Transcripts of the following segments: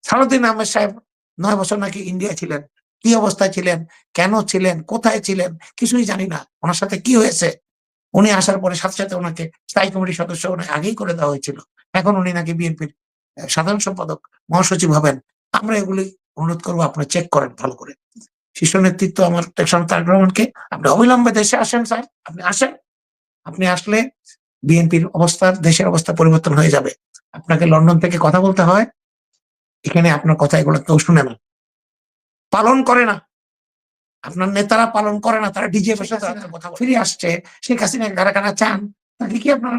সালাউদ্দিন আহমেদ সাহেব ৯ বছর নাকি ইন্ডিয়া ছিলেন। কি অবস্থায় ছিলেন, কেন ছিলেন, কোথায় ছিলেন কিছুই জানি না। উনার সাথে কি হয়েছে? উনি আসার পরে সাথে, সাথে উনাকে স্থায়ী কমিটির সদস্য উনি আগেই করে দেওয়া হয়েছিল। এখন উনি নাকি বিএনপির সাধারণ সম্পাদক, মহাসচিব হবেন। আমরা এগুলি অনুরোধ করব আপনারা চেক করেন ভালো করে। শীর্ষ নেতৃত্ব আমার তারেক রহমানকে আপনি অবিলম্বে দেশে আসেন স্যার। আপনি আসেন। আপনি আসলে বিএনপির অবস্থা, দেশের অবস্থা পরিবর্তন হয়ে যাবে। আপনাকে লন্ডন থেকে কথা বলতে হয়। এখানে আপনার কথা এগুলো কেউ শুনে না। পালন করে না। আপনার নেতারা পালন করে না। তারা ডিজিএফ এর সাথে কথা ফিরে আসছে। শেখ হাসিনা কারাকানা চান। তাকে কি আপনারা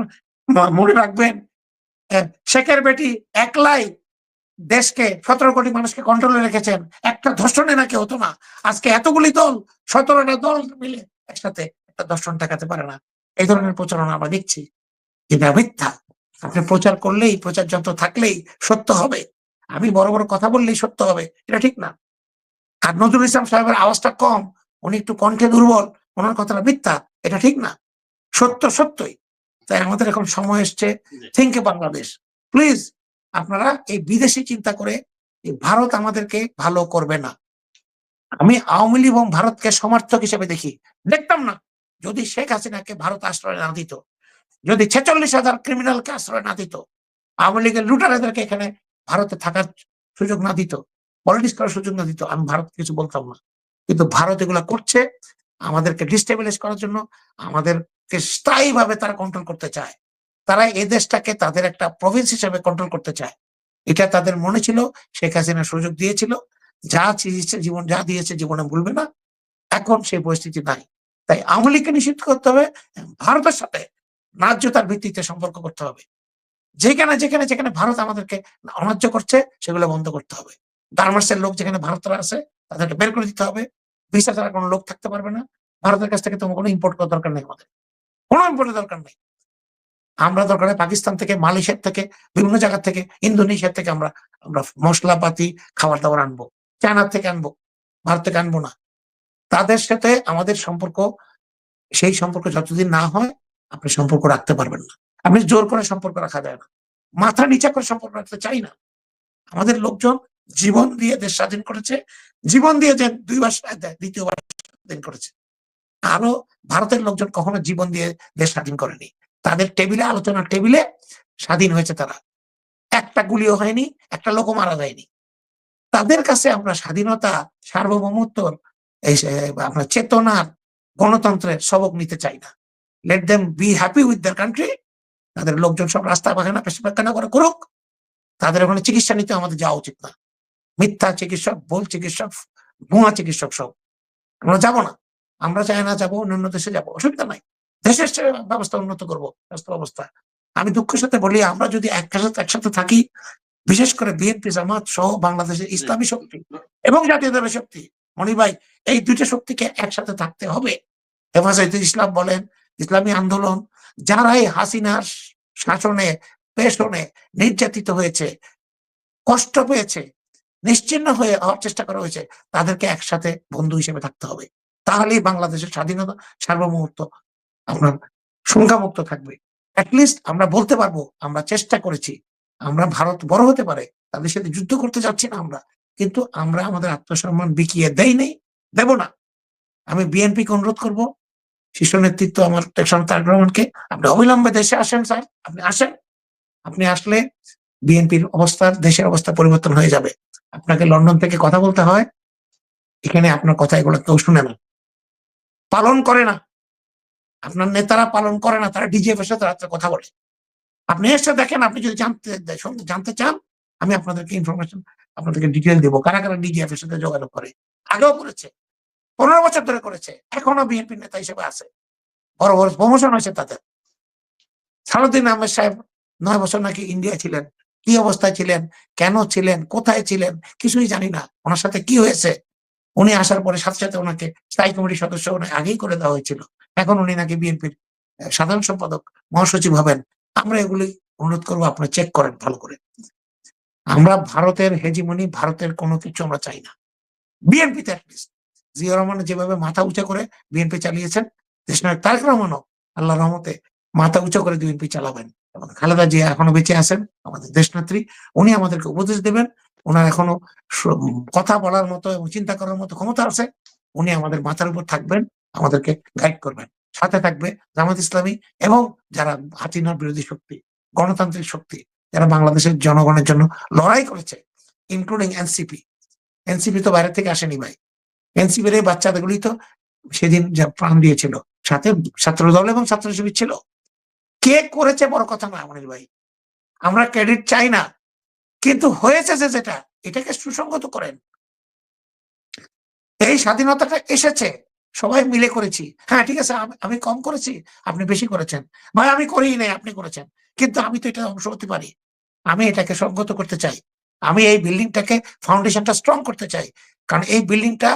মনে রাখবেন? শেখের বেটি একলাই দেশকে ১৭ কোটি মানুষকে কন্ট্রোলে রেখেছেন। একটা ধর্ষণে নাকি হতো না। আজকে এতগুলি দল, ১৭টা দল মিলে একসাথে একটা ধর্ষণ ঠেকাতে পারে না। এই ধরনের প্রচারণা আমরা দেখছি। যেটা মিথ্যা। আপনি প্রচার করলেই, প্রচার যন্ত্র থাকলেই সত্য হবে। আমি বড়, বড় কথা বললেই সত্য হবে। এটা ঠিক না। আর নজরুল ইসলাম সাহেবের আওয়াজটা কম, উনি একটু কণ্ঠে দুর্বল, উনার কথাটা মিথ্যা। এটা ঠিক না। সত্য সত্যই। তাই আমাদের এখন সময় এসছে থিংক বাংলাদেশ। প্লিজ আপনারা এই বিদেশি চিন্তা করে ভারত আমাদেরকে ভালো করবে না। আমি আওয়ামী লীগ এবং ভারতকে সমর্থক হিসেবে দেখি। দেখতাম না যদি শেখ হাসিনাকে ভারত আশ্রয় না দিত, যদি ৪৬,০০০ ক্রিমিনালকে আশ্রয় না দিত, আওয়ামী লীগের লুটারাদেরকে এখানে ভারতে থাকার সুযোগ না দিত, পলিটিক্স করার সুযোগ না দিত, আমি ভারত কিছু বলতাম না। কিন্তু ভারত এগুলা করছে আমাদেরকে ডিস্টেবিলাইজ করার জন্য, আমাদেরকে স্থায়ীভাবে তারা কন্ট্রোল করতে চায়। তারা এই দেশটাকে তাদের একটা প্রভিন্স হিসেবে কন্ট্রোল করতে চায়। এটা তাদের মনে ছিল, শেখ হাসিনা সুযোগ দিয়েছিল। যা চিয়েছে জীবন, যা দিয়েছে জীবনে ভুলবে না। এখন সেই পরিস্থিতি নাই। তাই আওয়ামী লীগকে নিষিদ্ধ করতে হবে, ভারতের সাথে ন্যায্যতার ভিত্তিতে সম্পর্ক করতে হবে। যেখানে ভারত আমাদেরকে অন্যায্য করছে সেগুলো বন্ধ করতে হবে। গার্মেন্টসের লোক যেখানে ভারতরা আছে তাদেরকে বের করে দিতে হবে। ভিসা ছাড়া কোনো লোক থাকতে পারবে না। ভারতের কাছ থেকে তোমার কোনো ইম্পোর্ট করার দরকার নেই আমাদের। কোনো ইম্পোর্টের দরকার নেই। আমরা দরকার হয় পাকিস্তান থেকে, মালয়েশিয়া থেকে, বিভিন্ন জায়গা থেকে, ইন্দোনেশিয়া থেকে আমরা আমরা মশলাপাতি, খাবার-দাবার আনবো। চায়না থেকে আনবো। ভারত থেকে আনবো না। তাদের সাথে আমাদের সম্পর্ক, সেই সম্পর্ক যতদিন না হয় আপনি সম্পর্ক রাখতে পারবেন না। আপনি জোর করে সম্পর্ক রাখা যায় না। মাথা নিচা করে সম্পর্ক রাখতে চাই না। আমাদের লোকজন জীবন দিয়ে দেশ স্বাধীন করেছে। জীবন দিয়ে যে ২ বার দেয়, ২য় বার স্বাধীন করেছে। আরো ভারতের লোকজন কখনো জীবন দিয়ে দেশ স্বাধীন করেনি। তাদের টেবিলে, আলোচনার টেবিলে স্বাধীন হয়েছে তারা। একটা গুলিও হয়নি, একটা লোকও মারা যায়নি। তাদের কাছে আমরা স্বাধীনতা, সার্বভৌমত্বর, এই আপনার চেতনার, গণতন্ত্রের সবক নিতে চাই না। Let them be happy with their country. তাদের লোকজন সব রাস্তা পায়খানা, পেশা পায়খানা করে করুক। তাদের ওখানে চিকিৎসা নিতে আমাদের যাওয়া উচিত না। মিথ্যা চিকিৎসক, ভুল চিকিৎসক, ভুয়া চিকিৎসক সব। আমরা যাব না। আমরা চায়না যাবো, অন্যান্য দেশে যাবো। অসুবিধা নাই। দেশের ব্যবস্থা উন্নত করবো, স্বাস্থ্য ব্যবস্থা। আমি দুঃখের সাথে বলি আমরা যদি একসাথে থাকি, বিশেষ করে বিএনপি, জামাত সহ বাংলাদেশের ইসলামী শক্তি এবং জাতীয়তাবাদী শক্তি, মনি ভাই, এই ২ টা শক্তিকে একসাথে থাকতে হবে। হেফাজতে ইসলাম বলেন, ইসলামী আন্দোলন, যারা এই হাসিনার শাসনে, পেষণে নির্যাতিত হয়েছে, কষ্ট পেয়েছে, নিশ্চিহ্ন হয়ে হওয়ার চেষ্টা করা হয়েছে, তাদেরকে একসাথে বন্ধু হিসেবে থাকতে হবে। তাহলেই বাংলাদেশের স্বাধীনতা, সার্বভৌমত্ব আপনার শঙ্কামুক্ত থাকবে। এট লিস্ট আমরা বলতে পারবো আমরা চেষ্টা করেছি। আমরা ভারত বড় হতে পারে, তাদের সাথে যুদ্ধ করতে যাচ্ছি না আমরা। কিন্তু আমরা আমাদের আত্মসম্মান বিকিয়ে দেই নাই, দেব না। আমি বিএনপিকে অনুরোধ করব, শীর্ষ নেতৃত্ব আমার তারেক রহমানকে আপনি অবিলম্বে দেশে আসেন স্যার। আপনি আসেন। আপনি আসলে বিএনপির অবস্থা, দেশের অবস্থা পরিবর্তন হয়ে যাবে। আপনাকে লন্ডন থেকে কথা বলতে হয়। এখানে আপনার কথা এগুলো কেউ শুনে না। পালন করে না। আপনার নেতারা পালন করে না। তারা ডিজিএফ এর সাথে রাত্রে কথা বলে। আপনি এসে দেখেন, আপনি যদি জানতে চান, আমি আপনাদেরকে ইনফরমেশন, আপনাদেরকে ডিটেইল দেব। কারা ডিজিএফ এর সাথে যোগাযোগ করে। আগেও করেছে। ১৫ বছর ধরে করেছে। এখনো বিএনপির নেতা হিসেবে আছে। বড়, বড় প্রমোশন হয়েছে তাদের। সালাউদ্দিন আহমেদ সাহেব ৯ বছর নাকি ইন্ডিয়া ছিলেন। কি অবস্থায় ছিলেন, কেন ছিলেন, কোথায় ছিলেন কিছুই জানি না। উনার সাথে কি হয়েছে? উনি আসার পরে সাথে, সাথে উনাকে স্থায়ী কমিটির সদস্য উনি আগেই করে দেওয়া হয়েছিল। এখন উনি নাকি বিএনপির সাধারণ সম্পাদক, মহাসচিব হবেন। আমরা এগুলি অনুরোধ করব আপনারা চেক করেন ভালো করে। আমরা ভারতের হেজিমনি, ভারতের কোনো কিছু আমরা চাই না। বিএনপিতে এট লিস্ট জিয়াউর রহমান যেভাবে মাথা উঁচা করে বিএনপি চালিয়েছেন, দেশনায়ক তারেক রহমানও আল্লাহর রহমতে মাথা উঁচা করে বিএনপি চালাবেন। এবং খালেদা জিয়া এখনো বেঁচে আছেন, আমাদের দেশনেত্রী। উনি আমাদেরকে উপদেশ দেবেন ওনার এখনো কথা বলার মতো এবং চিন্তা করার মতো ক্ষমতা আছে। উনি আমাদের মাথার উপর থাকবেন, আমাদেরকে গাইড করবেন। সাথে থাকবে জামাত ইসলামী এবং যারা হাসিনার বিরোধী শক্তি, গণতান্ত্রিক শক্তি, যারা বাংলাদেশের জনগণের জন্য লড়াই করেছে, ইনক্লুডিং এনসিপি। এনসিপি তো বাইরে থেকে আসেনি ভাই। এনসিপির এই বাচ্চাদেরগুলি তো সেদিন যা প্রাণ দিয়েছিল, সাথে ছাত্রদল এবং ছাত্র শিবির ছিল। কে করেছে বড় কথা না মনির ভাই, আমরা ক্রেডিট চাই না, কিন্তু হয়েছে যে যেটা, এটাকে সুসংগত করেন। এই স্বাধীনতাটা এসেছে সবাই মিলে করেছি। হ্যাঁ ঠিক আছে, আমি কম করেছি, আপনি বেশি করেছেন। ভাই আমি করিই নাই, আপনি করেছেন, কিন্তু আমি তো এটা অংশ হতে পারি। আমি এটাকে সংগত করতে চাই। আমি এই বিল্ডিংটাকে ফাউন্ডেশনটা স্ট্রং করতে চাই। কারণ এই বিল্ডিংটা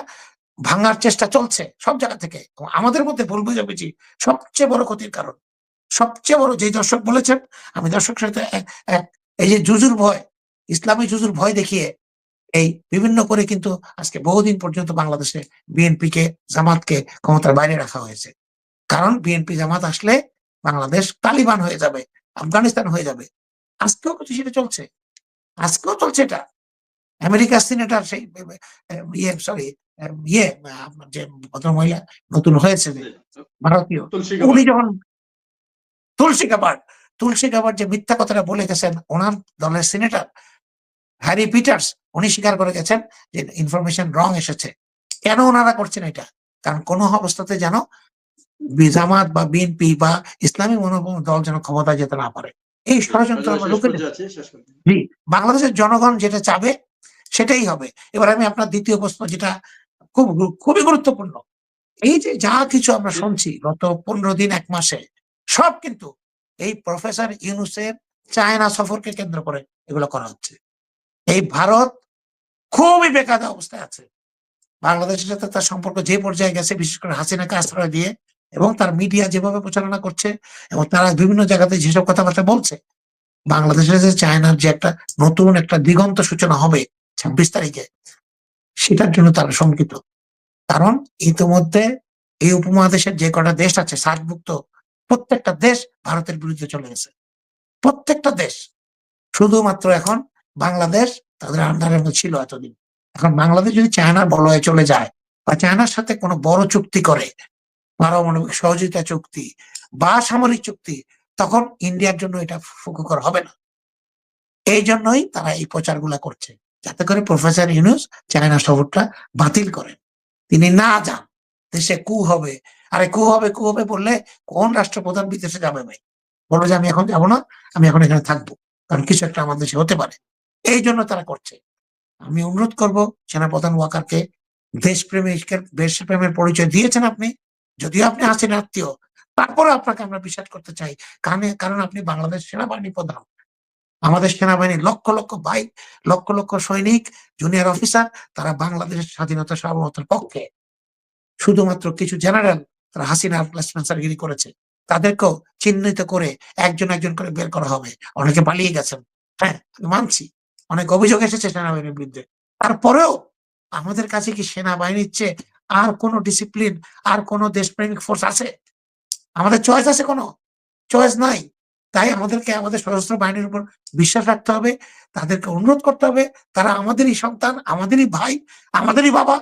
ভাঙার চেষ্টা চলছে সব জায়গা থেকে। আমাদের মধ্যে ভুল বুঝাবুঝি সবচেয়ে বড় ক্ষতির কারণ। সবচেয়ে বড়, যে দর্শক বলেছেন, আমি দর্শকের সাথে এই যে জুজুর ভয়, ইসলামী জুজুর ভয় দেখিয়ে এই বিভিন্ন করে কিন্তু আজকে বহুদিন পর্যন্ত বাংলাদেশে বিএনপিকে, জামাতকে ক্ষমতার বাইরে রাখা হয়েছে। কারণ বিএনপি জামাত আসলে বাংলাদেশ তালিবান হয়ে যাবে, আফগানিস্তান হয়ে যাবে। আজকেও কিন্তু সেটা চলছে, আজকেও চলছে এটা। আমেরিকার সিনেটর সেই সরি আপনার যে ভদ্রমহিলা নতুন হয়েছে যে ভারতীয়, উনি যখন তুলসী গাবার যে মিথ্যা কথাটা বলে গেছেন ওনার দলের সিনেটর হ্যারি পিটার্স, উনি স্বীকার করে গেছেন যে ইনফরমেশন রং এসেছে। কেন ওনারা করছেন এটা? কারণ কোন অবস্থাতে যেন জামাত বা বিএনপি বা ইসলামী মনোবল দল যেন ক্ষমতায় যেতে না পারে, এই ষড়যন্ত্র আমরা রুখে জি, বাংলাদেশের জনগণ যেটা চাবে সেটাই হবে। এবার আমি আপনার দ্বিতীয় প্রশ্ন, যেটা খুবই গুরুত্বপূর্ণ, এই যে যা কিছু আমরা শুনছি গত 15 দিন 1 মাসে, সব কিন্তু এই প্রফেসর ইউনূসের চায়না সফরকে কেন্দ্র করে এগুলো করা হচ্ছে। এই ভারত খুবই বেকায়দা অবস্থায় আছে। বাংলাদেশের সাথে তার সম্পর্ক যে পর্যায়ে গেছে, বিশেষ করে হাসিনাকে আশ্রয় দিয়ে, এবং তার মিডিয়া যেভাবে প্রচারণা করছে এবং তারা বিভিন্ন জায়গাতে যেসব কথাবার্তা বলছে, বাংলাদেশের যে চায়নার যে একটা নতুন একটা দিগন্ত সূচনা হবে 26 তারিখে, সেটার জন্য তারা শঙ্কিত। কারণ ইতিমধ্যে এই উপমহাদেশের যে কটা দেশ আছে সার্কভুক্ত, প্রত্যেকটা দেশ ভারতের বিরুদ্ধে চলে গেছে। প্রত্যেকটা দেশ। শুধুমাত্র এখন বাংলাদেশ তাদের আন্ডারের মধ্যে ছিল এতদিন। এখন বাংলাদেশ যদি চায়নার বলয়ে চলে যায় বা চায়নার সাথে কোনো বড় চুক্তি করে, পারমাণবিক সহযোগিতা চুক্তি বা সামরিক চুক্তি, তখন ইন্ডিয়ার জন্য এটা সুখকর হবে না। এই জন্যই তারা এই প্রচারগুলা করছে, যাতে করে প্রফেসর ইউনূস চায়না সফরটা বাতিল করেন, তিনি না যান। দেশে কু হবে। আরে কু হবে বললে কোন রাষ্ট্রপ্রধান বিদেশে যাবে ভাই? বলবে যে আমি এখন যাব না, আমি এখন এখানে থাকবো। কারণ কিছু একটা আমার দেশে হতে পারে। এই জন্য তারা করছে। আমি অনুরোধ করব সেনাপ্রধান ওয়াকারকে, দেশপ্রেমের পরিচয় দিয়েছেন আপনি। যদিও আপনি হাসিনার আত্মীয়, তারপরেও আপনাকে আমরা বিশ্বাস করতে চাই। কারণ আপনি বাংলাদেশ সেনাবাহিনী প্রধান। আমাদের সেনাবাহিনীর লক্ষ লক্ষ ভাই, লক্ষ লক্ষ সৈনিক, জুনিয়র অফিসার, তারা বাংলাদেশের স্বাধীনতা সার্বভৌমত্বের পক্ষে। শুধুমাত্র কিছু জেনারেল তারা হাসিনার স্পেন্সারগিরি করেছে। তাদেরকেও চিহ্নিত করে একজন একজন করে বের করা হবে। অনেকে পালিয়ে গেছেন। হ্যাঁ, আমি মানছি। অনেক অভিযোগ এসেছে সেনাবাহিনীর বিরুদ্ধে। তারপরেও আমাদের কাছে কি সেনাবাহিনীর চেয়ে আর কোন ডিসিপ্লিন, আর কোন দেশপ্রেমিক ফোর্স আছে? আমাদের চয়েস আছে কোনো? চয়েস নাই। তাই আমাদেরকে আমাদের সশস্ত্র বাহিনীর উপর বিশ্বাস রাখতে হবে। তাদেরকে অনুরোধ করতে হবে। তারা আমাদেরই সন্তান, আমাদেরই ভাই, আমাদেরই বাবা।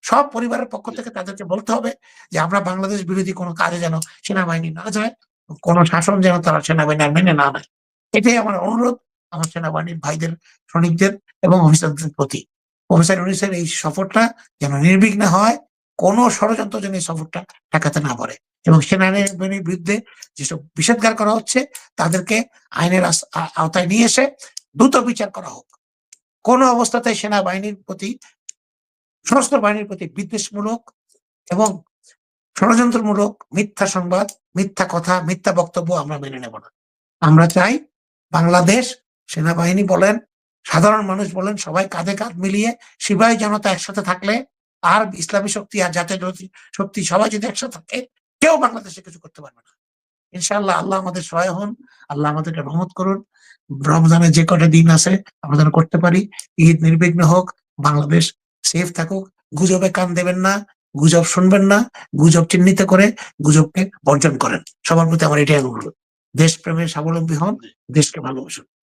সব পরিবারের পক্ষ থেকে তাদেরকে বলতে হবে যে আমরা বাংলাদেশ বিরোধী কোনো কাজে যেন সেনাবাহিনী না যায়। কোন শাসন যেন তারা সেনাবাহিনী আর মেনে না নেয়। এটাই আমার অনুরোধ আমার সেনাবাহিনীর ভাইদের, সৈনিকদের এবং অফিসারদের প্রতি। প্রফেসর ইউনূসের এই সফরটা যেন নির্বিঘ্নে হয়। কোন ষড়যন্ত্র যেন এই সফরটা ঠেকাতে না পারে। এবং সেনাবাহিনীর বিরুদ্ধে যেসব বিষোদ্গার করা হচ্ছে, তাদেরকে আইনের আওতায় নিয়ে এসে দ্রুত বিচার করা হোক। কোন অবস্থাতেই সেনাবাহিনীর প্রতি, সশস্ত্র বাহিনীর প্রতি বিদ্বেষমূলক এবং ষড়যন্ত্রমূলক মিথ্যা সংবাদ, মিথ্যা কথা, মিথ্যা বক্তব্য আমরা মেনে নেব না। আমরা চাই বাংলাদেশ সেনাবাহিনী বলেন, সাধারণ মানুষ বলেন, সবাই কাঁধে কাঁধ মিলিয়ে সিপাহী জনতা একসাথে থাকলে, আর ইসলামী শক্তি আর জাতীয় শক্তি সবাই যদি একসাথে থাকে, কেউ বাংলাদেশে কিছু করতে পারবে না। ইনশাআল্লাহ আল্লাহ আমাদের সহায় হন। আল্লাহ আমাদেরকে রহমত করুন। রমজানের যে কটা দিন আছে আমরা যেন করতে পারি। ঈদ নির্বিঘ্ন হোক, বাংলাদেশ সেফ থাকুক। গুজবে কান দেবেন না, গুজব শুনবেন না, গুজব চিহ্নিত করে গুজবকে বর্জন করেন। সবার প্রতি আমার এটাই অনুরোধ। দেশপ্রেমের স্বাবলম্বী হন, দেশকে ভালোবাসুন।